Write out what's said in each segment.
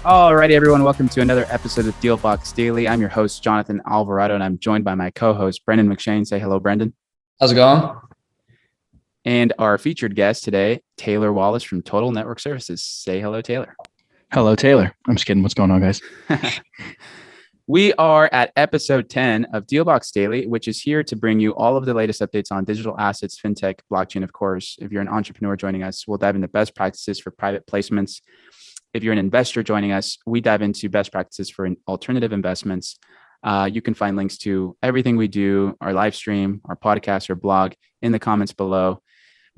Alrighty, everyone. Welcome to another episode of Dealbox Daily. I'm your host, Jonathan Alvarado, and I'm joined by my co-host, Brendan McShane. Say hello, Brendan. How's it going? And our featured guest today, Taylor Wallace from Total Network Services. Say hello, Taylor. Hello, Taylor. I'm just kidding. What's going on, guys? We are at episode 10 of Dealbox Daily, which is here to bring you all of the latest updates on digital assets, fintech, blockchain, of course. If you're an entrepreneur joining us, we'll dive into best practices for private placements. If you're an investor joining us, we dive into best practices for alternative investments. You can find links to everything we do, our live stream, our podcast, our blog in the comments below.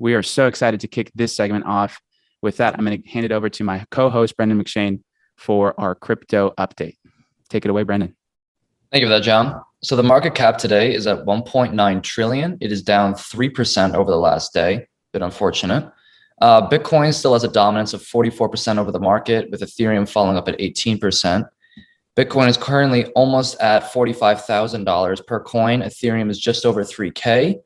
We are so excited to kick this segment off. With that, I'm going to hand it over to my co-host, Brendan McShane, for our crypto update. Take it away, Brendan. Thank you for that, John. So the market cap today is at 1.9 trillion. It is down 3% over the last day. Bit unfortunate. Bitcoin still has a dominance of 44% over the market, with Ethereum falling up at 18%. Bitcoin is currently almost at $45,000 per coin. Ethereum is just over 3K.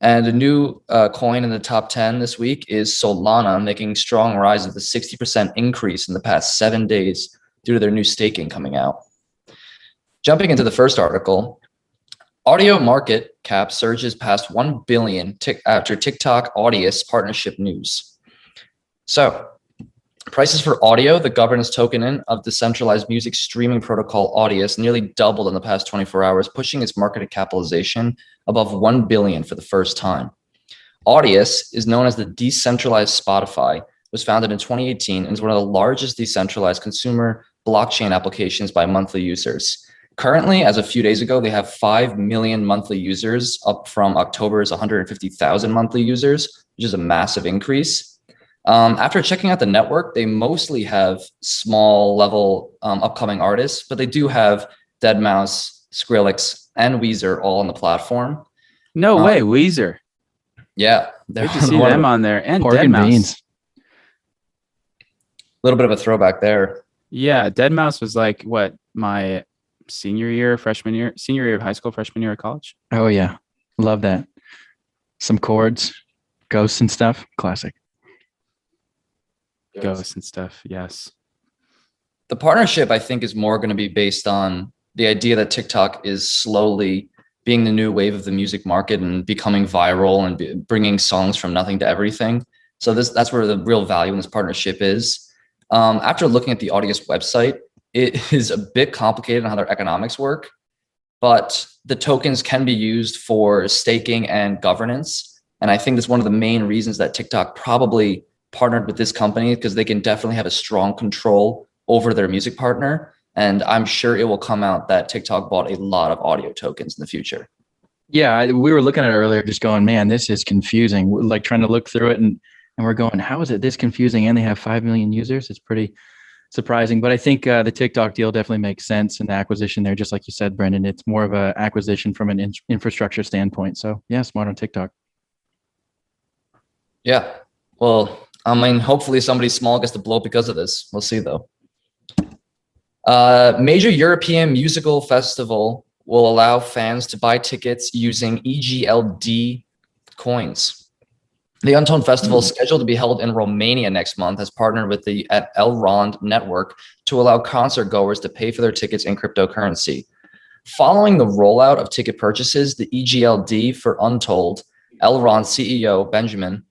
And a new coin in the top 10 this week is Solana, making strong rise with a 60% increase in the past 7 days due to their new staking coming out. Jumping into the first article, audio market cap surges past 1 billion after TikTok Audius partnership news. So, prices for audio, the governance token of decentralized music streaming protocol Audius, nearly doubled in the past 24 hours, pushing its market capitalization above 1 billion for the first time. Audius is known as the decentralized Spotify, was founded in 2018 and is one of the largest decentralized consumer blockchain applications by monthly users. Currently, as a few days ago, they have 5 million monthly users, up from October's 150,000 monthly users, which is a massive increase. After checking out the network, they mostly have small level upcoming artists, but they do have deadmau5, Skrillex, and Weezer all on the platform. No way, Weezer. Yeah. Good to see them on there. And deadmau5. A little bit of a throwback there. Yeah, deadmau5 was like, what, my senior year of high school, freshman year of college. Oh, yeah. Love that. Some chords, ghosts and stuff. Classic. Ghosts and stuff, yes. The partnership, I think, is more going to be based on the idea that TikTok is slowly being the new wave of the music market and becoming viral and bringing songs from nothing to everything. So that's where the real value in this partnership is. After looking at the Audius website, it is a bit complicated on how their economics work, but the tokens can be used for staking and governance. And I think that's one of the main reasons that TikTok probably partnered with this company, because they can definitely have a strong control over their music partner. And I'm sure it will come out that TikTok bought a lot of audio tokens in the future. Yeah, we were looking at it earlier, just going, man, this is confusing. We're like trying to look through it and we're going, how is it this confusing? And they have 5 million users. It's pretty surprising. But I think the TikTok deal definitely makes sense in the acquisition there. Just like you said, Brendan, it's more of an acquisition from an infrastructure standpoint. So yeah, smart on TikTok. Yeah. Well, I mean, hopefully somebody small gets to blow up because of this. We'll see, though. Major European musical festival will allow fans to buy tickets using EGLD coins. The Untold Festival, scheduled to be held in Romania next month, has partnered with the Elrond network to allow concert goers to pay for their tickets in cryptocurrency. Following the rollout of ticket purchases, the EGLD for Untold, Elrond CEO Benjamin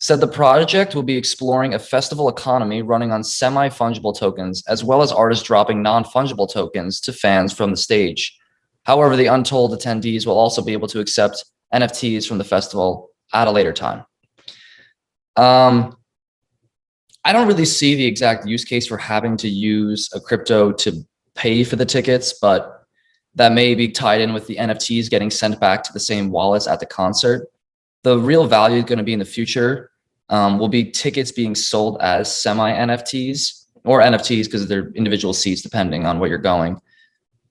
said the project will be exploring a festival economy running on semi-fungible tokens, as well as artists dropping non-fungible tokens to fans from the stage. However, the Untold attendees will also be able to accept NFTs from the festival at a later time. I don't really see the exact use case for having to use a crypto to pay for the tickets, but that may be tied in with the NFTs getting sent back to the same wallets at the concert. The real value is going to be in the future will be tickets being sold as semi-NFTs or NFTs, because they're individual seats depending on where you're going.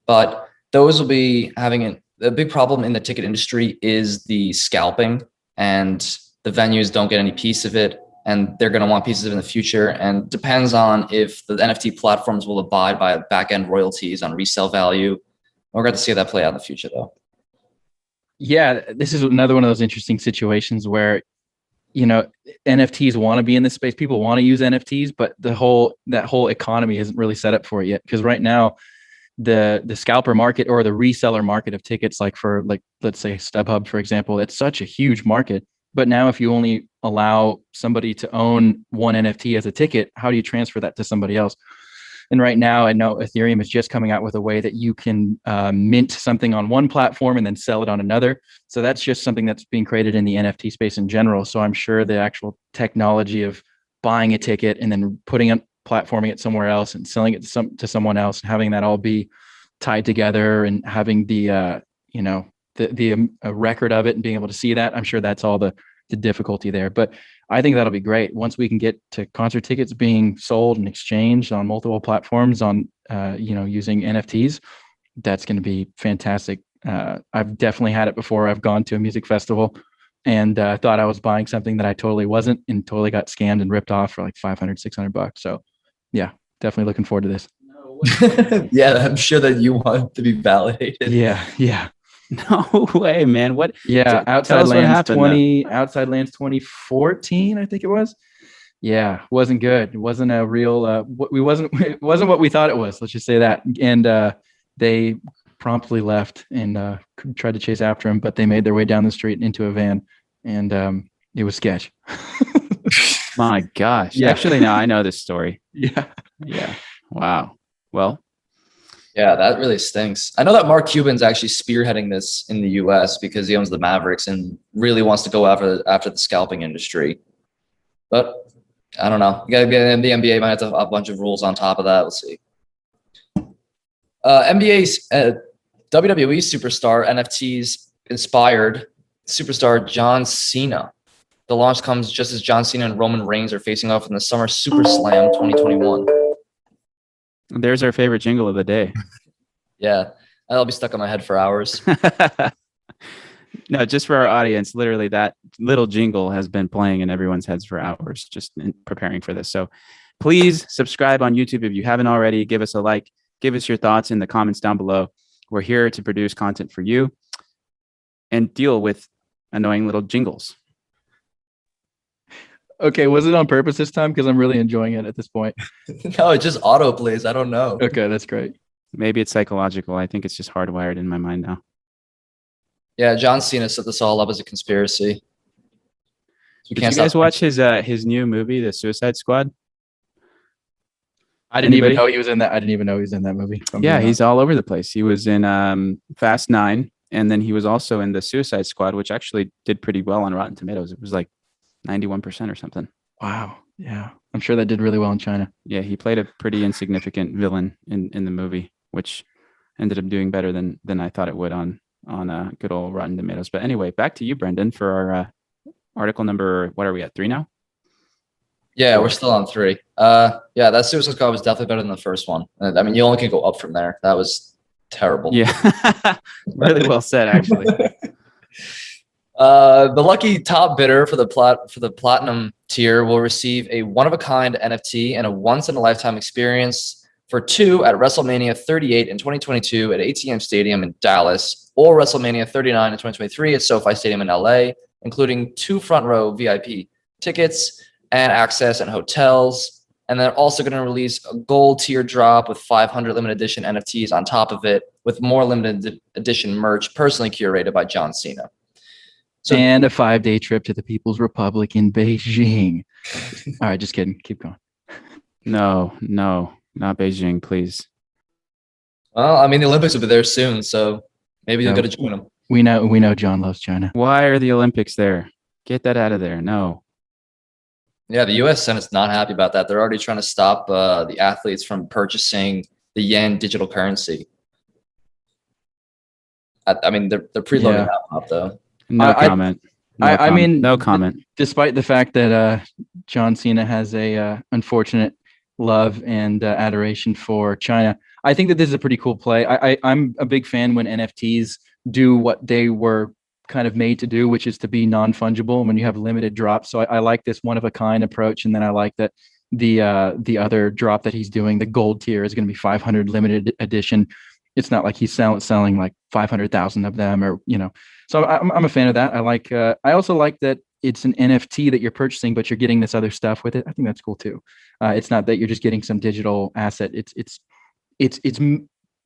But those will be having a big problem in the ticket industry is the scalping, and the venues don't get any piece of it, and they're going to want pieces of it in the future. And depends on if the NFT platforms will abide by back-end royalties on resale value. We're going to see that play out in the future, though. Yeah, this is another one of those interesting situations where you know, NFTs want to be in this space. People want to use NFTs, but that whole economy isn't really set up for it yet. Because right now, the scalper market or the reseller market of tickets, like for let's say StubHub, for example, it's such a huge market. But now if you only allow somebody to own one NFT as a ticket, how do you transfer that to somebody else? And right now, I know Ethereum is just coming out with a way that you can mint something on one platform and then sell it on another. So that's just something that's being created in the NFT space in general. So I'm sure the actual technology of buying a ticket and then platforming it somewhere else and selling it to someone else, and having that all be tied together and having the a record of it and being able to see that, I'm sure that's all the difficulty there. But I think that'll be great once we can get to concert tickets being sold and exchanged on multiple platforms on using NFTs. That's going to be fantastic. I've definitely had it before. I've gone to a music festival and thought I was buying something that I totally wasn't, and totally got scammed and ripped off for like $500-$600. So yeah, definitely looking forward to this. Yeah, I'm sure that you want to be validated. Yeah. No way, man. What? Yeah, Outside Lands 2014, I think it was. Yeah, wasn't good. It wasn't a real. It wasn't what we thought it was. Let's just say that. And they promptly left and tried to chase after him, but they made their way down the street into a van, and it was sketch. My gosh. Yeah. Actually, no, I know this story. Yeah. Wow. Well. Yeah, that really stinks. I know that Mark Cuban's actually spearheading this in the US because he owns the Mavericks and really wants to go after the scalping industry. But I don't know. You gotta get in the NBA, might have to have a bunch of rules on top of that. We'll see. NBA's WWE superstar NFTs inspired superstar John Cena. The launch comes just as John Cena and Roman Reigns are facing off in the Summer Super Slam 2021. There's our favorite jingle of the day. Yeah, that'll be stuck in my head for hours. No, just for our audience, literally that little jingle has been playing in everyone's heads for hours, just in preparing for this. So please subscribe on YouTube if you haven't already. Give us a like. Give us your thoughts in the comments down below. We're here to produce content for you and deal with annoying little jingles. Okay, was it on purpose this time? Because I'm really enjoying it at this point. No, it just auto plays. I don't know. Okay, that's great. Maybe it's psychological. I think it's just hardwired in my mind now. Yeah, John Cena set this all up as a conspiracy. So Did you guys watch his new movie, The Suicide Squad? I didn't even know he was in that. I didn't even know he was in that movie. Yeah, he's all over the place. He was in Fast 9, and then he was also in The Suicide Squad, which actually did pretty well on Rotten Tomatoes. It was like 91% or something. Wow. Yeah. I'm sure that did really well in China. Yeah, he played a pretty insignificant villain in the movie, which ended up doing better than I thought it would on good old Rotten Tomatoes. But anyway, back to you, Brendan, for our article number. What are we at? 3 now? Yeah, we're still on 3. Yeah, that Suicide Squad was definitely better than the first one. I mean, you only can go up from there. That was terrible. Yeah, really well said, actually. The lucky top bidder for the platinum tier will receive a one-of-a-kind NFT and a once-in-a-lifetime experience for 2 at WrestleMania 38 in 2022 at ATM Stadium in Dallas, or WrestleMania 39 in 2023 at SoFi Stadium in LA, including 2 front-row VIP tickets and access and hotels. And they're also going to release a gold tier drop with 500 limited edition NFTs on top of it, with more limited edition merch personally curated by John Cena. So, and a 5-day trip to the People's Republic in Beijing. All right, just kidding. Keep going. No, not Beijing, please. Well, I mean, the Olympics will be there soon, so maybe you'll get to join them. We know John loves China. Why are the Olympics there? Get that out of there. No. Yeah, the U.S. Senate's not happy about that. They're already trying to stop the athletes from purchasing the yen digital currency. I mean, they're preloading that up, though. No comment. I mean, no comment. Despite the fact that John Cena has a unfortunate love and adoration for China, I think that this is a pretty cool play. I'm a big fan when NFTs do what they were kind of made to do, which is to be non-fungible when you have limited drops. So I like this one-of-a-kind approach, and then I like that the other drop that he's doing, the gold tier, is going to be 500 limited edition. It's not like he's selling like 500,000 of them, or So I'm a fan of that. I also like that it's an NFT that you're purchasing, but you're getting this other stuff with it. I think that's cool too. It's not that you're just getting some digital asset. It's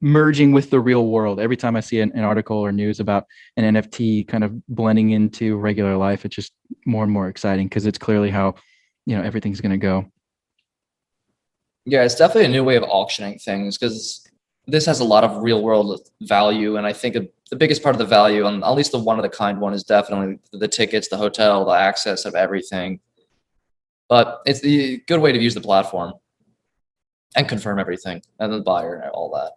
merging with the real world. Every time I see an article or news about an NFT kind of blending into regular life, it's just more and more exciting because it's clearly how, everything's going to go. Yeah, it's definitely a new way of auctioning things because this has a lot of real world value. And I think the biggest part of the value, and at least the one of the kind one, is definitely the tickets, the hotel, the access of everything. But it's the good way to use the platform and confirm everything and the buyer and all that.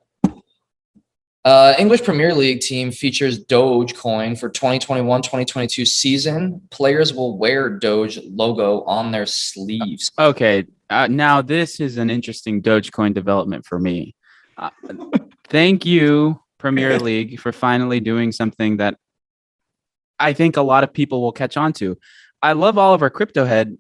English Premier League team features Dogecoin for 2021-2022 season. Players will wear Doge logo on their sleeves. Okay, now this is an interesting Dogecoin development for me. Thank you, Premier League, for finally doing something that I think a lot of people will catch on to. I love all of our crypto heads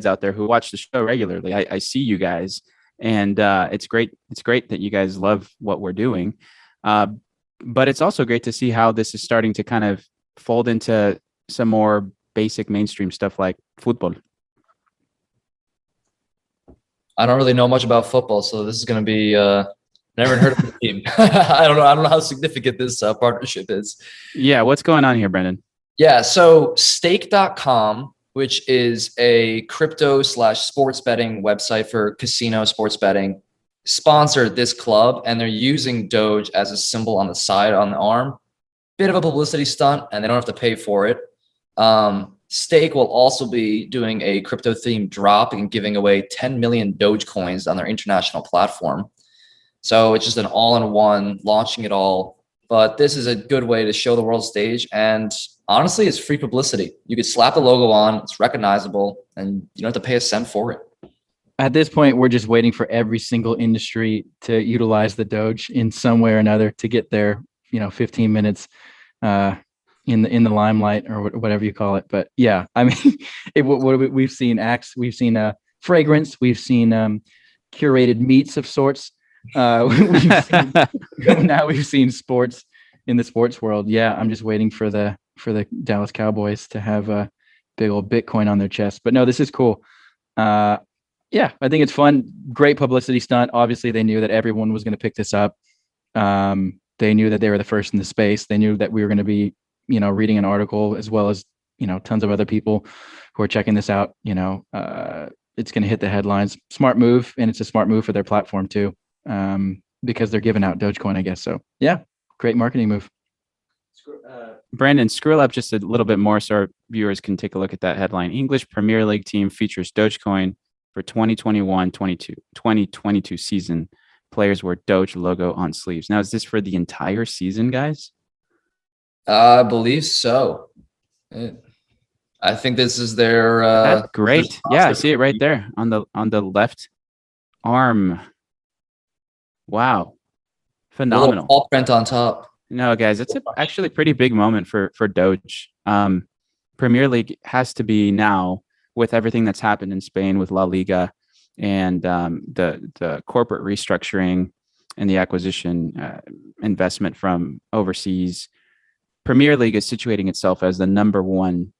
out there who watch the show regularly. I see you guys. And it's great. It's great that you guys love what we're doing. But it's also great to see how this is starting to kind of fold into some more basic mainstream stuff like football. I don't really know much about football, so this is going to be never heard of the team. I don't know how significant this partnership is. Yeah, what's going on here, Brendan? Yeah, so stake.com, which is a crypto/sports betting website for casino sports betting, sponsored this club, and they're using Doge as a symbol on the side, on the arm. Bit of a publicity stunt, and they don't have to pay for it. Stake will also be doing a crypto themed drop and giving away 10 million Doge coins on their international platform. So it's just an all-in-one, launching it all. But this is a good way to show the world stage, and honestly, it's free publicity. You could slap the logo on, it's recognizable, and you don't have to pay a cent for it. At this point, we're just waiting for every single industry to utilize the Doge in some way or another to get their, 15 minutes in the limelight or whatever you call it. But yeah, I mean, we've seen acts, we've seen fragrance, we've seen curated meats of sorts. Now we've seen sports in the sports world. Yeah, I'm just waiting for the Dallas Cowboys to have a big old Bitcoin on their chest. But no, this is cool. Yeah, I think it's fun. Great publicity stunt. Obviously, they knew that everyone was going to pick this up. They knew that they were the first in the space. They knew that we were going to be, reading an article as well as, tons of other people who are checking this out. It's going to hit the headlines. Smart move, and it's a smart move for their platform too, because they're giving out Dogecoin, I guess. So yeah, great marketing move. Brandon, scroll up just a little bit more so our viewers can take a look at that headline. English Premier League team features Dogecoin for 2021-2022 season. Players wear Doge logo on sleeves. Now, is this for the entire season, guys? I believe so. I think this is their. That's great. Yeah, I see it right there on the left arm. Wow, phenomenal. All print on top. No, guys, it's actually a pretty big moment for Doge. Premier League has to be now, with everything that's happened in Spain with La Liga and the corporate restructuring and the acquisition investment from overseas. Premier League is situating itself as the number one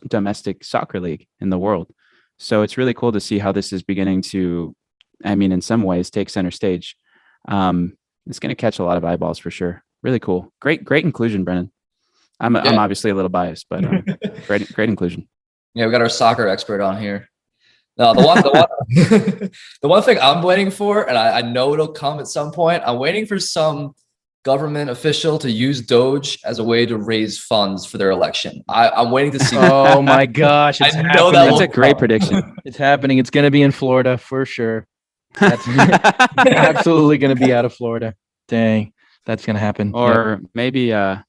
domestic soccer league in the world. So it's really cool to see how this is beginning to, in some ways, take center stage. It's going to catch a lot of eyeballs for sure. Really cool. Great inclusion, Brennan. I'm obviously a little biased, but great inclusion. Yeah, we got our soccer expert on here. No, the one thing I'm waiting for, and I know it'll come at some point, I'm waiting for some government official to use Doge as a way to raise funds for their election. I'm waiting to see. Oh my gosh. I know that's a great prediction. It's happening. It's going to be in Florida for sure. That's absolutely going to be out of Florida. Dang, that's going to happen. Or maybe the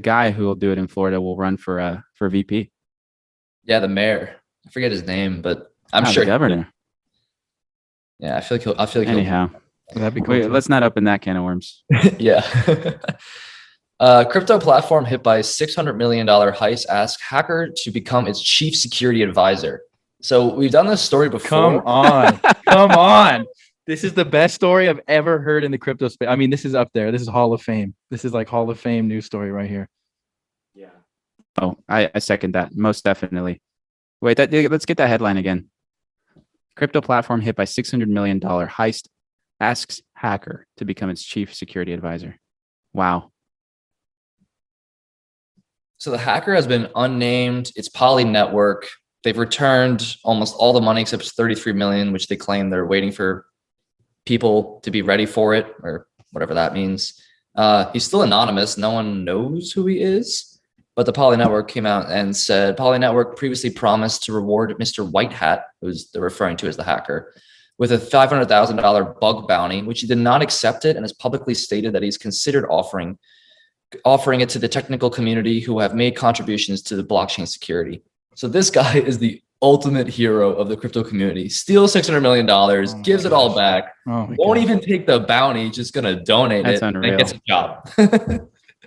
guy who will do it in Florida will run for VP. Yeah, the mayor. I forget his name, but I'm sure the governor. Yeah, I feel like anyhow. That'd be cool. Wait, let's not open that can of worms. Yeah. Crypto platform hit by $600 million heist asks hacker to become its chief security advisor. So we've done this story before. Come on. This is the best story I've ever heard in the crypto space. This is up there. This is Hall of Fame. This is like Hall of Fame news story right here. Oh, I second that. Most definitely. Wait, let's get that headline again. Crypto platform hit by $600 million heist, asks hacker to become its chief security advisor. Wow. So the hacker has been unnamed. It's Poly Network. They've returned almost all the money except 33 million, which they claim they're waiting for people to be ready for it, or whatever that means. He's still anonymous. No one knows who he is. But the Poly Network came out and said Poly Network previously promised to reward Mr. White Hat, who's they're referring to as the hacker, with a $500,000 bug bounty, which he did not accept it and has publicly stated that he's considered offering it to the technical community who have made contributions to the blockchain security. So this guy is the ultimate hero of the crypto community. Steals $600 million, gives it all back, won't even take the bounty, just gonna donate That's it, unreal. and gets a job.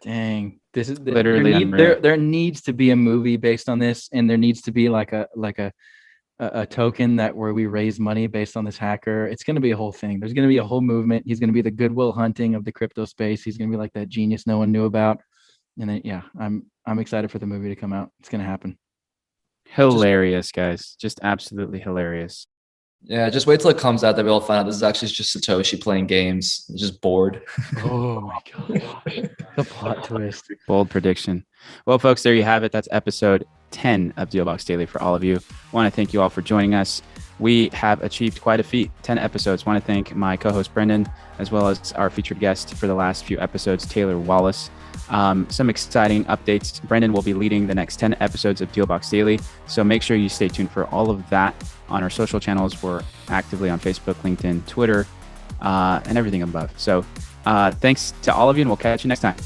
Dang, this is Literally there needs to be a movie based on this, and there needs to be like a token that where we raise money based on this hacker. It's going to be a whole thing. There's going to be a whole movement. He's going to be the Goodwill Hunting of the crypto space. He's going to be like that genius no one knew about. And then, yeah, I'm excited for the movie to come out. It's going to happen. Hilarious, guys. Just absolutely hilarious. Yeah, just wait till it comes out that we all find out this is actually just Satoshi playing games. He's just bored. Oh my God. The plot twist. Bold prediction. Well, folks, there you have it. That's episode 10 of DealBox Daily for all of you. I want to thank you all for joining us. We have achieved quite a feat, 10 episodes. I want to thank my co-host Brendan, as well as our featured guest for the last few episodes, Taylor Wallace. Some exciting updates. Brendan will be leading the next 10 episodes of DealBox Daily. So make sure you stay tuned for all of that on our social channels. We're actively on Facebook, LinkedIn, Twitter, and everything above. So thanks to all of you, and we'll catch you next time.